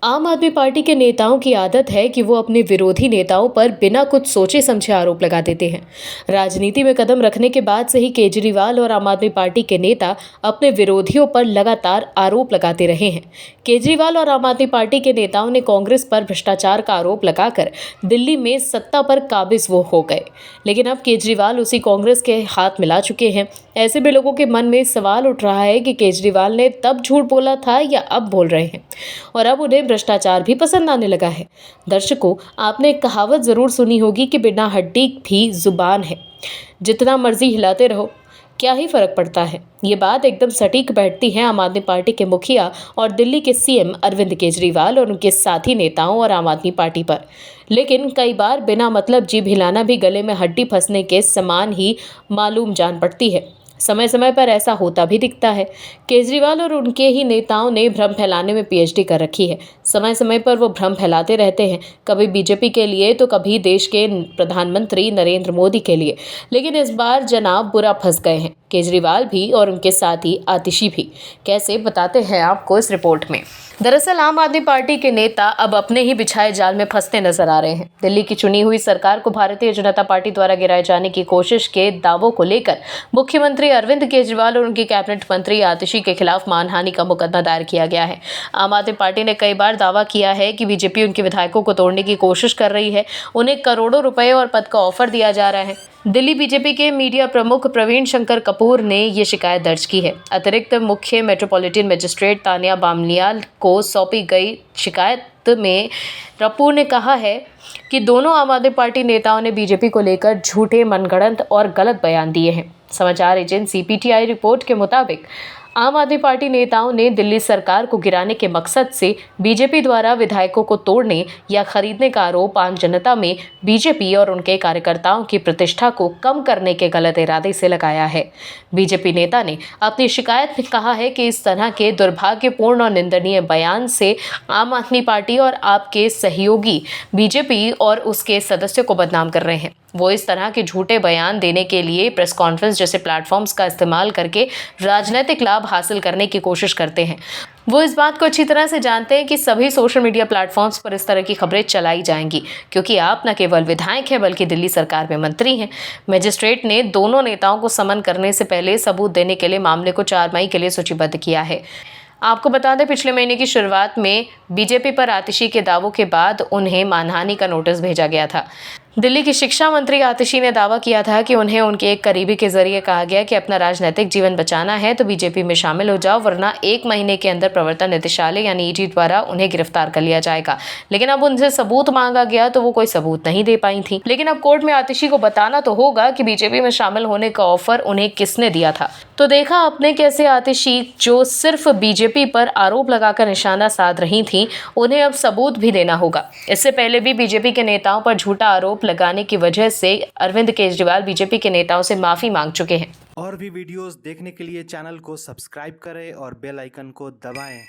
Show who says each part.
Speaker 1: आम आदमी पार्टी के नेताओं की आदत है कि वो अपने विरोधी नेताओं पर बिना कुछ सोचे समझे आरोप लगा देते हैं। राजनीति में कदम रखने के बाद से ही केजरीवाल और आम आदमी पार्टी के नेता अपने विरोधियों पर लगातार आरोप लगाते रहे हैं। केजरीवाल और आम आदमी पार्टी के नेताओं ने कांग्रेस पर भ्रष्टाचार का आरोप लगाकर दिल्ली में सत्ता पर काबिज वो हो गए, लेकिन अब केजरीवाल उसी कांग्रेस के हाथ मिला चुके हैं। ऐसे में लोगों के मन में सवाल उठ रहा है कि केजरीवाल ने तब झूठ बोला था या अब बोल रहे हैं, और अब उन्हें भ्रष्टाचार भी पसंद आने लगा है। दर्शकों, आपने एक कहावत जरूर सुनी होगी कि बिना हड्डी भी जुबान है, जितना मर्जी हिलाते रहो क्या ही फर्क पड़ता है। ये बात एकदम सटीक बैठती है आम आदमी पार्टी के मुखिया और दिल्ली के सीएम अरविंद केजरीवाल और उनके साथी नेताओं और आम आदमी पार्टी पर। लेकिन कई बार बिना मतलब जीभ हिलाना भी गले में हड्डी फंसने के समान ही मालूम जान पड़ती है। समय समय पर ऐसा होता भी दिखता है। केजरीवाल और उनके ही नेताओं ने भ्रम फैलाने में पीएचडी कर रखी है। समय समय पर वो भ्रम फैलाते रहते हैं, कभी बीजेपी के लिए तो कभी देश के प्रधानमंत्री नरेंद्र मोदी के लिए। लेकिन इस बार जनाब बुरा फंस गए हैं, केजरीवाल भी और उनके साथी आतिशी भी। कैसे, बताते हैं आपको इस रिपोर्ट में। दरअसल आम आदमी पार्टी के नेता अब अपने ही बिछाए जाल में फंसते नजर आ रहे हैं। दिल्ली की चुनी हुई सरकार को भारतीय जनता पार्टी द्वारा गिराए जाने की कोशिश के दावों को लेकर मुख्यमंत्री अरविंद केजरीवाल और उनकी कैबिनेट मंत्री आतिशी के खिलाफ मानहानि का मुकदमा दायर किया गया है। आम आदमी पार्टी ने कई बार दावा किया है कि बीजेपी उनके विधायकों को तोड़ने की कोशिश कर रही है, उन्हें करोड़ों रुपए और पद का ऑफर दिया जा रहा है। दिल्ली बीजेपी के मीडिया प्रमुख प्रवीण शंकर कपूर ने ये शिकायत दर्ज की है। अतिरिक्त मुख्य मेट्रोपॉलिटन मजिस्ट्रेट तानिया बामनियाल को सौंपी गई शिकायत में कपूर ने कहा है कि दोनों आम आदमी पार्टी नेताओं ने बीजेपी को लेकर झूठे, मनगढ़ंत और गलत बयान दिए हैं। समाचार एजेंसी पीटीआई रिपोर्ट के मुताबिक आम आदमी पार्टी नेताओं ने दिल्ली सरकार को गिराने के मकसद से बीजेपी द्वारा विधायकों को तोड़ने या खरीदने का आरोप आम जनता में बीजेपी और उनके कार्यकर्ताओं की प्रतिष्ठा को कम करने के गलत इरादे से लगाया है। बीजेपी नेता ने अपनी शिकायत में कहा है कि इस तरह के दुर्भाग्यपूर्ण और निंदनीय बयान से आम आदमी पार्टी और आपके सहयोगी बीजेपी और उसके सदस्यों को बदनाम कर रहे हैं। वो इस तरह के झूठे बयान देने के लिए प्रेस कॉन्फ्रेंस जैसे प्लेटफॉर्म्स का इस्तेमाल करके राजनीतिक लाभ हासिल करने की कोशिश करते हैं। वो इस बात को अच्छी तरह से जानते हैं कि सभी सोशल मीडिया प्लेटफॉर्म्स पर इस तरह की खबरें चलाई जाएंगी, क्योंकि आप न केवल विधायक हैं बल्कि दिल्ली सरकार में मंत्री हैं। मजिस्ट्रेट ने दोनों नेताओं को समन करने से पहले सबूत देने के लिए मामले को 4 मई के लिए सूचीबद्ध किया है। आपको बता दें, पिछले महीने की शुरुआत में बीजेपी पर आतिशी के दावों के बाद उन्हें मानहानि का नोटिस भेजा गया था। दिल्ली की शिक्षा मंत्री आतिशी ने दावा किया था कि उन्हें उनके एक करीबी के जरिए कहा गया कि अपना राजनीतिक जीवन बचाना है तो बीजेपी में शामिल हो जाओ, वरना 1 महीने के अंदर प्रवर्तन निदेशालय यानी ईडी द्वारा उन्हें गिरफ्तार कर लिया जाएगा। लेकिन अब उनसे सबूत मांगा गया तो वो कोई सबूत नहीं दे पाई थी। लेकिन अब कोर्ट में आतिशी को बताना तो होगा कि बीजेपी में शामिल होने का ऑफर उन्हें किसने दिया था। तो देखा आपने कैसे आतिशी, जो सिर्फ बीजेपी पर आरोप लगाकर निशाना साध रही थी, उन्हें अब सबूत भी देना होगा। इससे पहले भी बीजेपी के नेताओं पर झूठा आरोप लगाने की वजह से अरविंद केजरीवाल बीजेपी के नेताओं से माफी मांग चुके हैं।
Speaker 2: और भी वीडियोस देखने के लिए चैनल को सब्सक्राइब करें और बेल आइकन को दबाएं।